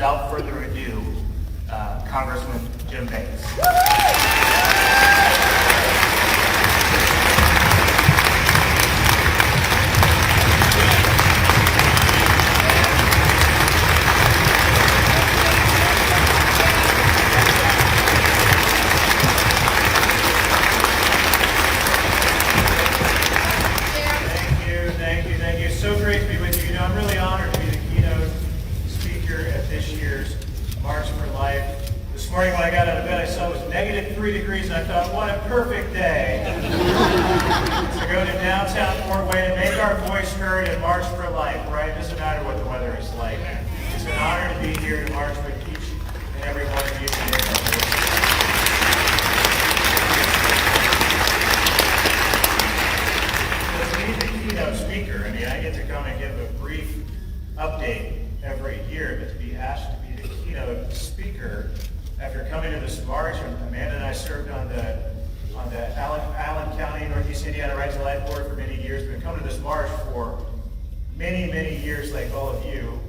without further ado, Congressman Jim Banks. Thank you. So great to be with you. You know, I'm really honored to be the keynote speaker at this year's March for Life. This morning when I got out of bed, I saw it was -3 degrees, and I thought, what a perfect day to go to downtown Fort Wayne and make our voice heard and March for Life, right? It doesn't matter what the weather is like. It's an honor to be here to march with each and every one of you today. Keynote speaker. I mean, I get to come and give a brief update every year, but to be asked to be the keynote speaker after coming to this march, Amanda and I served on the Allen County, Northeast Indiana Right to Life Board for many years, but come to this march for many, many years, like all of you,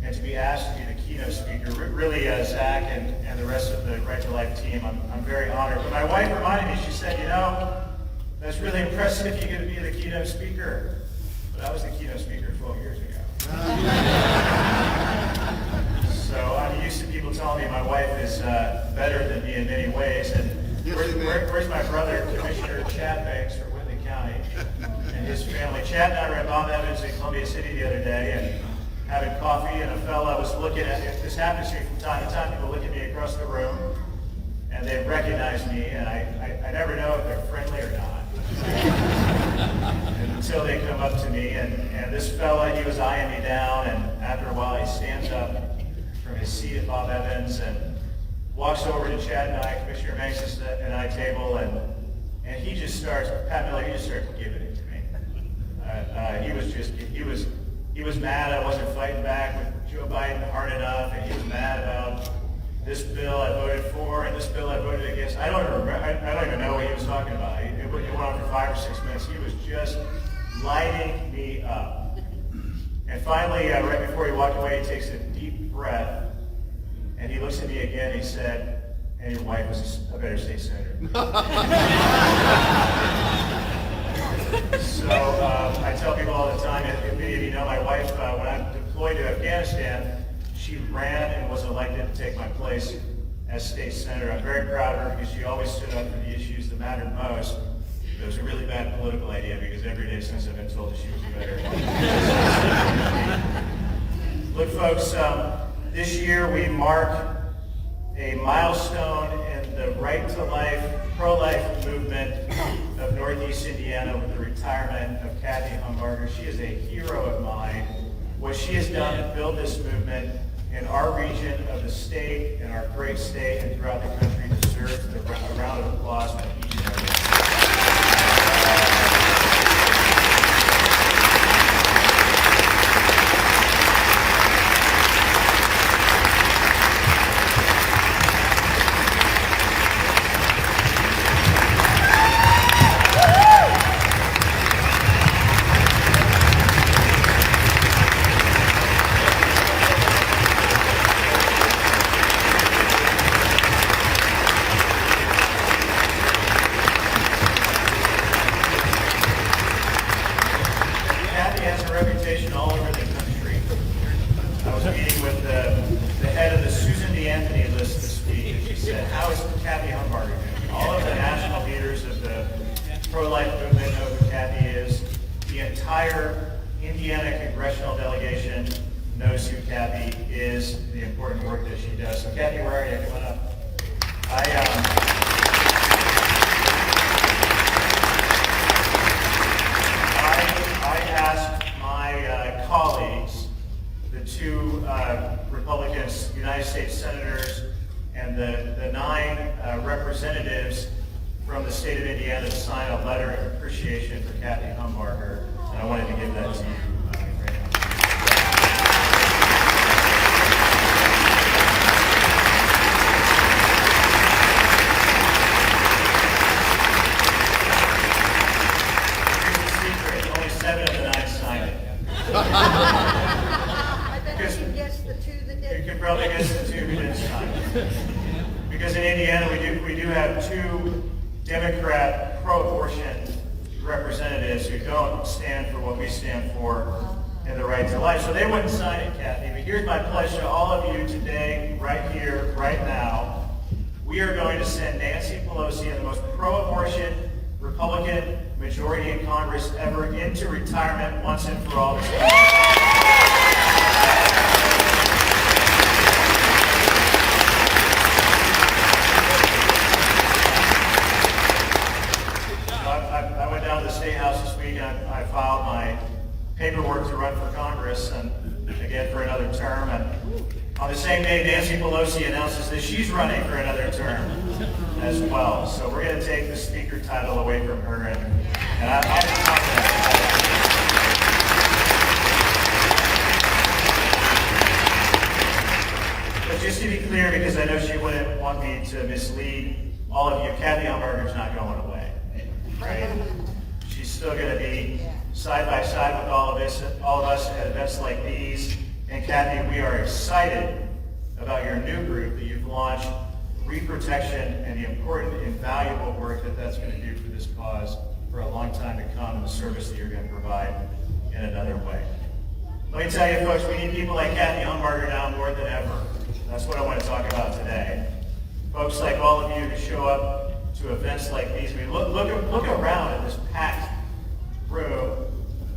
and to be asked to be the keynote speaker, really, Zach and the rest of the Right to Life team, I'm very honored. But my wife reminded me, she said, you know, that's really impressive if you get to be the keynote speaker. But I was the keynote speaker 12 years ago. So I'm used to people telling me my wife is better than me in many ways. And where's my brother, Commissioner Chad Banks from Whitley County, and his family? Chad and I were at Bob Evans in Columbia City the other day and having coffee, and a fella was looking at, if this happens to me from time to time, people look at me across the room, and they recognize me, and I never know if they're friendly or not. And until they come up to me, and this fella, he was eyeing me down, and after a while he stands up from his seat at Bob Evans and walks over to Chad and I, Commissioner Banks and I table, and he just starts, Pat Miller, he just starts giving it to me. He was mad I wasn't fighting back with Joe Biden hard enough, and he was mad about this bill I voted for and this bill I voted against. I don't even know what he was talking about. It went on for 5 or 6 minutes. He was just lighting me up. And finally, right before he walked away, he takes a deep breath, and he looks at me again. He said, "And your wife was a better state senator." So I tell people all the time, if many of you know my wife, when I'm deployed to Afghanistan, she ran and was elected to take my place as state senator. I'm very proud of her because she always stood up for the issues that mattered most. It was a really bad political idea because every day since I've been told that she was better. Look, folks, this year we mark a milestone in the right to life, pro-life movement of Northeast Indiana with the retirement of Kathy Hamburger. She is a hero of mine. What she has done to build this movement in our region of the state, in our great state, and throughout the country deserves a round of applause from each and every one. All over the country. I was meeting with the head of the Susan B. Anthony list this week, and she said, "How is Kathy Hamburger doing?" All of the national leaders of the pro-life movement know who Kathy is. The entire Indiana congressional delegation knows who Kathy is, the important work that she does. So Kathy, where are you? Come on up. I asked my colleagues, the two Republicans, United States senators, and the 9 representatives from the state of Indiana to sign a letter of appreciation for Kathy Hamburger, and I wanted to give that to you right now. Here's the secret, only 7 of the 9 signed it. I bet you guessed the 2 that You can probably guess the two who didn't sign. Because in Indiana, we do have two Democrat pro-abortion representatives who don't stand for what we stand for in the right to life. So they wouldn't sign it, Kathy. But here's my pledge to all of you today, right here, right now. We are going to send Nancy Pelosi and the most pro-abortion Republican majority in Congress ever into retirement once and for all. I went down to the State House this week and I filed my paperwork to run for Congress and again for another term. And on the same day, Nancy Pelosi announces that she's running for another term as well. So we're going to take the speaker title away from her, and I'll be confident. But just to be clear, because I know she wouldn't want me to mislead all of you, Kathy Hamburger's not going away. Right? She's still going to be side by side with all of us at events like these. And Kathy, we are excited about your new group that you've launched, Reprotection, and the important and valuable work that that's going to do for this cause for a long time to come, and the service that you're going to provide in another way. Let me tell you, folks, we need people like Kathy Hamburger now more than ever. That's what I want to talk about today. Folks like all of you who show up to events like these. I mean, look around at this packed room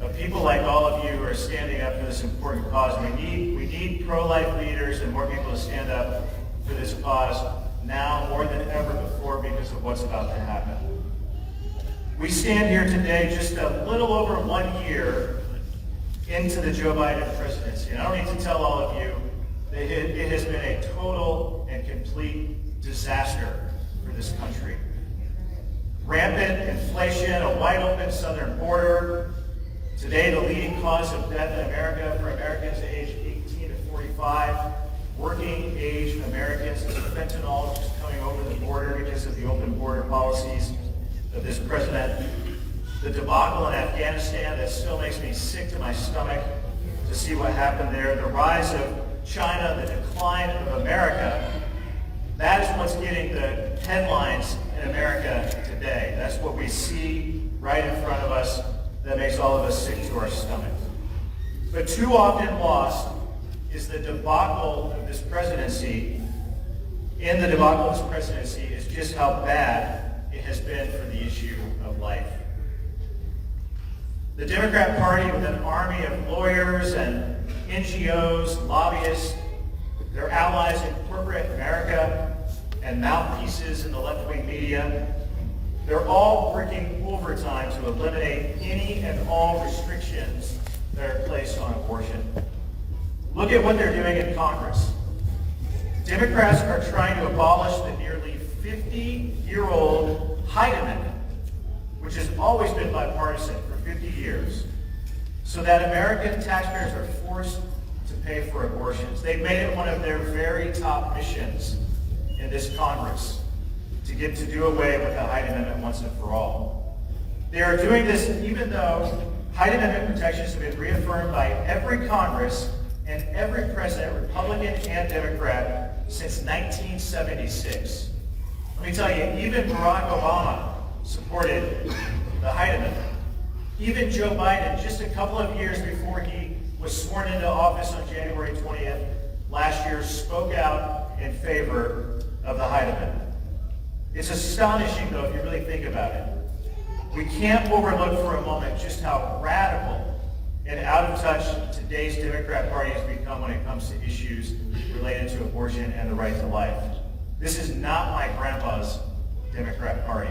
of people like all of you who are standing up for this important cause. We need pro-life leaders and more people to stand up for this cause now more than ever before because of what's about to happen. We stand here today just a little over 1 year into the Joe Biden presidency. And I don't need to tell all of you that it has been a total and complete disaster for this country. Rampant inflation, a wide open southern border. Today, the leading cause of death in America for Americans aged 18 to 45, working age Americans, is fentanyl just coming over the border because of the open border policies of this president. The debacle in Afghanistan that still makes me sick to my stomach to see what happened there. The rise of China, the decline of America. That is what's getting the headlines in America today. That's what we see right in front of us that makes all of us sick to our stomach. But too often lost is the debacle of this presidency. In the debacle of this presidency is just how bad it has been for the issue of life. The Democrat Party, with an army of lawyers and NGOs, lobbyists, their allies in corporate America, and mouthpieces in the left-wing media, they're all working overtime to eliminate any and all restrictions that are placed on abortion. Look at what they're doing in Congress. Democrats are trying to abolish the nearly 50-year-old Hyde Amendment, which has always been bipartisan for 50 years, so that American taxpayers are forced to pay for abortions. They've made it one of their very top missions in this Congress to get to do away with the Hyde Amendment once and for all. They are doing this even though Hyde Amendment protections have been reaffirmed by every Congress and every president, Republican and Democrat, since 1976. Let me tell you, even Barack Obama supported the Hyde Amendment. Even Joe Biden, just a couple of years before he was sworn into office on January 20th last year, spoke out in favor of the Hyde Amendment. It's astonishing, though, if you really think about it. We can't overlook for a moment just how radical and out of touch today's Democrat Party has become when it comes to issues related to abortion and the right to life. This is not my grandpa's Democrat Party.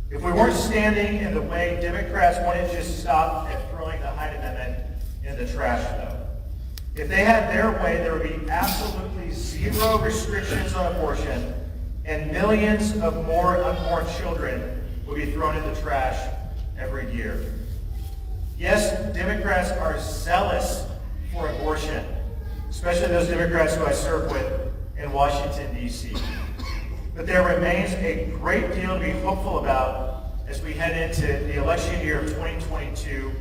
If we weren't standing in the way, Democrats wouldn't just stop at throwing the Hyde Amendment in the trash, though. If they had their way, there would be absolutely zero restrictions on abortion, and millions of more unborn children would be thrown in the trash every year. Yes, Democrats are zealous for abortion, especially those Democrats who I serve with in Washington, D.C. But there remains a great deal to be hopeful about as we head into the election year of 2022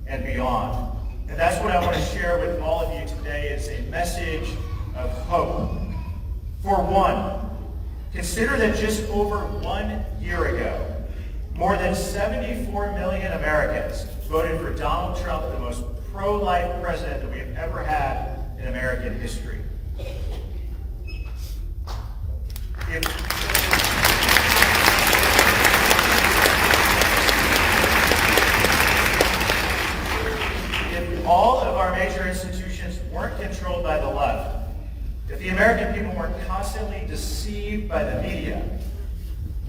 and beyond. And that's what I want to share with all of you today is a message of hope. For one, consider that just over 1 year ago, more than 74 million Americans voted for Donald Trump, the most pro-life president that we have ever had in American history. If all of our major institutions weren't controlled by the left, if the American people weren't constantly deceived by the media,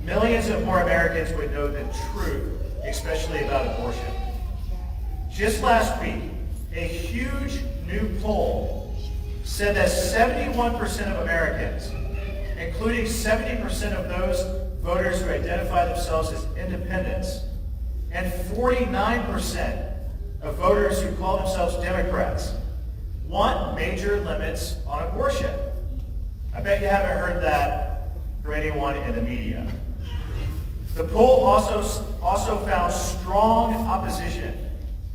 millions of more Americans would know the truth, especially about abortion. Just last week, a huge new poll said that 71% of Americans, including 70% of those voters who identify themselves as independents, and 49% of voters who call themselves Democrats, want major limits on abortion. I bet you haven't heard that from anyone in the media. The poll also found strong opposition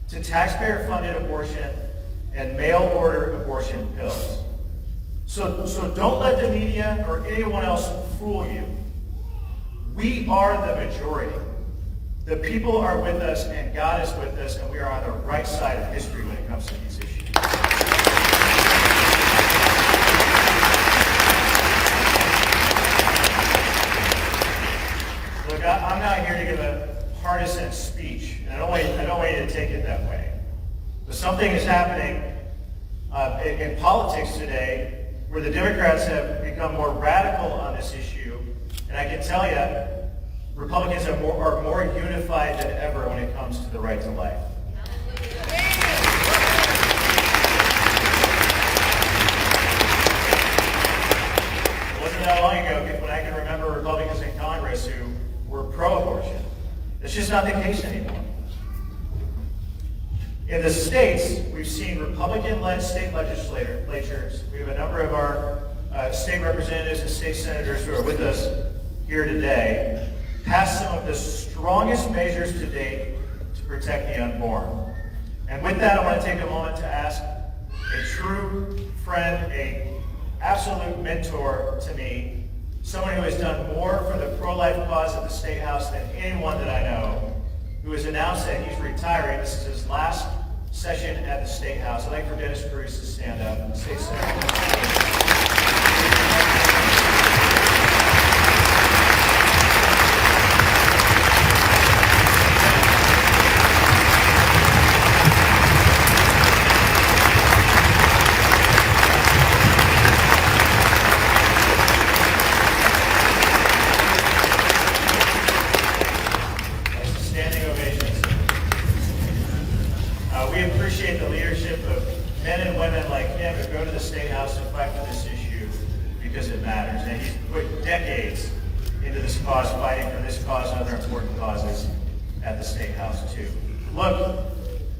to taxpayer-funded abortion and mail-order abortion pills. So don't let the media or anyone else fool you. We are the majority. The people are with us and God is with us, and we are on the right side of history when it comes to these issues. Look, I'm not here to give a partisan speech, and I don't want you to take it that way. But something is happening in politics today where the Democrats have become more radical on this issue, and I can tell you, Republicans are more unified than ever when it comes to the right to life. It wasn't that long ago when I can remember Republicans in Congress who were pro-abortion. That's just not the case anymore. In the states, we've seen Republican-led state legislatures. We have a number of our state representatives and state senators who are with us here today pass some of the strongest measures to date to protect the unborn. And with that, I want to take a moment to ask a true friend, an absolute mentor to me, someone who has done more for the pro-life cause of the State House than anyone that I know, who has announced that he's retiring. This is his last session at the State House. I'd like for Dennis Cruz to stand up. State Senator.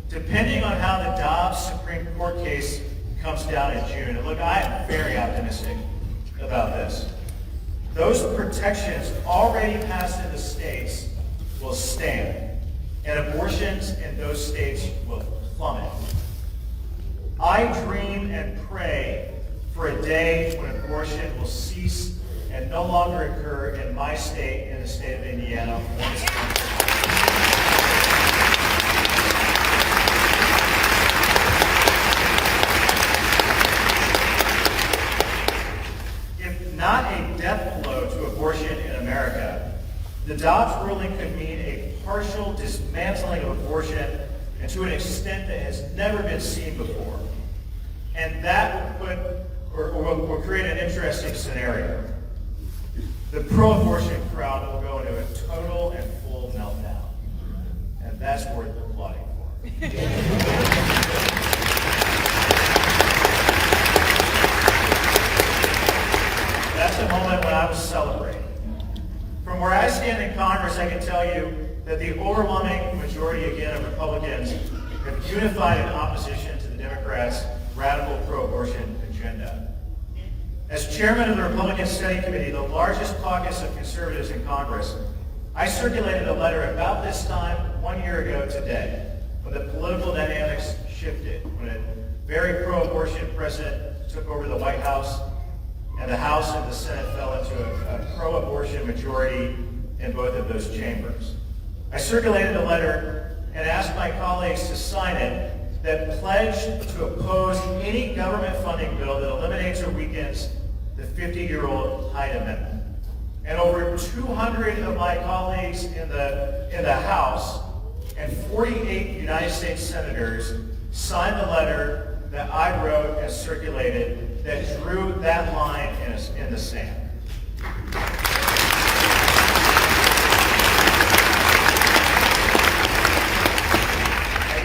Depending on how the Dobbs Supreme Court case comes down in June, and look, I am very optimistic about this. Those protections already passed in the states will stand, and abortions in those states will plummet. I dream and pray for a day when abortion will cease and no longer occur in my state, in the state of Indiana. Not a death blow to abortion in America, the Dobbs ruling could mean a partial dismantling of abortion and to an extent that has never been seen before. And that will create an interesting scenario. The pro-abortion crowd will go into a total and full meltdown. And that's worth applauding for. That's a moment when I was celebrating. From where I stand in Congress, I can tell you that the overwhelming majority, again, of Republicans have unified in opposition to the Democrats' radical pro-abortion agenda. As chairman of the Republican Study Committee, the largest caucus of conservatives in Congress, I circulated a letter about this time 1 year ago today, when the political dynamics shifted when a very pro-abortion president took over the White House, and the House and the Senate fell into a pro-abortion majority in both of those chambers. I circulated a letter and asked my colleagues to sign it that pledged to oppose any government funding bill that eliminates or weakens the 50-year-old Hyde Amendment. And over 200 of my colleagues in the House and 48 United States senators signed the letter that I wrote and circulated that drew that line in the sand. I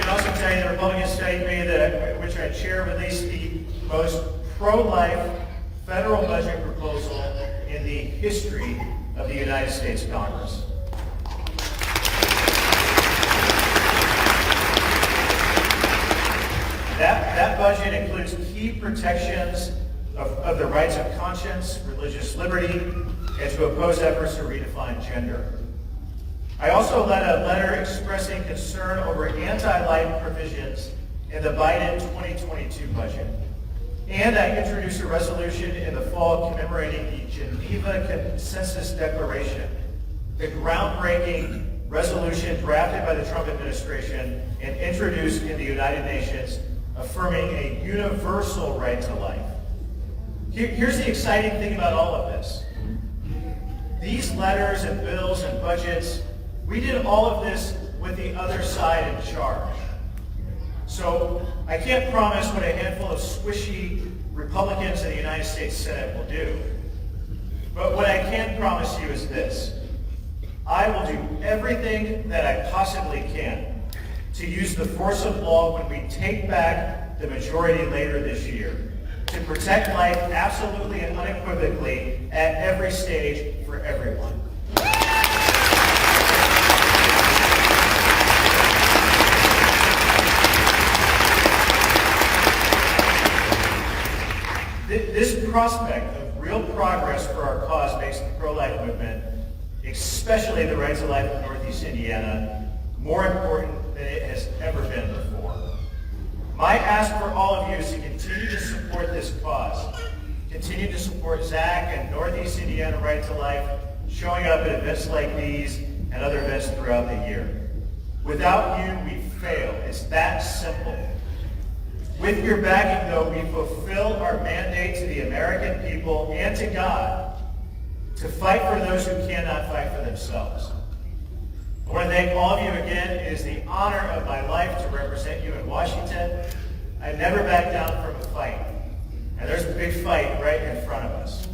can also tell you the Republican study committee, which I chair, released the most pro-life federal budget proposal in the history of the United States Congress. That budget includes key protections of the rights of conscience, religious liberty, and to oppose efforts to redefine gender. I also led a letter expressing concern over anti-life provisions in the Biden 2022 budget. And I introduced a resolution in the fall commemorating the Geneva Consensus Declaration, the groundbreaking resolution drafted by the Trump administration and introduced in the United Nations, affirming a universal right to life. Here's the exciting thing about all of this. These letters and bills and budgets, we did all of this with the other side in charge. So I can't promise what a handful of squishy Republicans in the United States Senate will do. But what I can promise you is this. I will do everything that I possibly can to use the force of law when we take back the majority later this year, to protect life absolutely and unequivocally at every stage for everyone. This prospect of real progress for our cause makes the pro-life movement, especially the right to life in Northeast Indiana, more important than it has ever been before. My ask for all of you is to continue to support this cause. Continue to support Zach and Northeast Indiana Right to Life, showing up at events like these and other events throughout the year. Without you, we fail. It's that simple. With your backing, though, we fulfill our mandate to the American people and to God to fight for those who cannot fight for themselves. I want to thank all of you again. It is the honor of my life to represent you in Washington. I never back down from a fight. And there's a big fight right in front of us.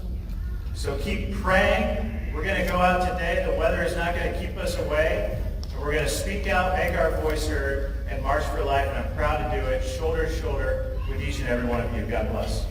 So keep praying. We're going to go out today. The weather is not going to keep us away. And we're going to speak out, make our voice heard, and march for life. And I'm proud to do it shoulder to shoulder with each and every one of you. God bless.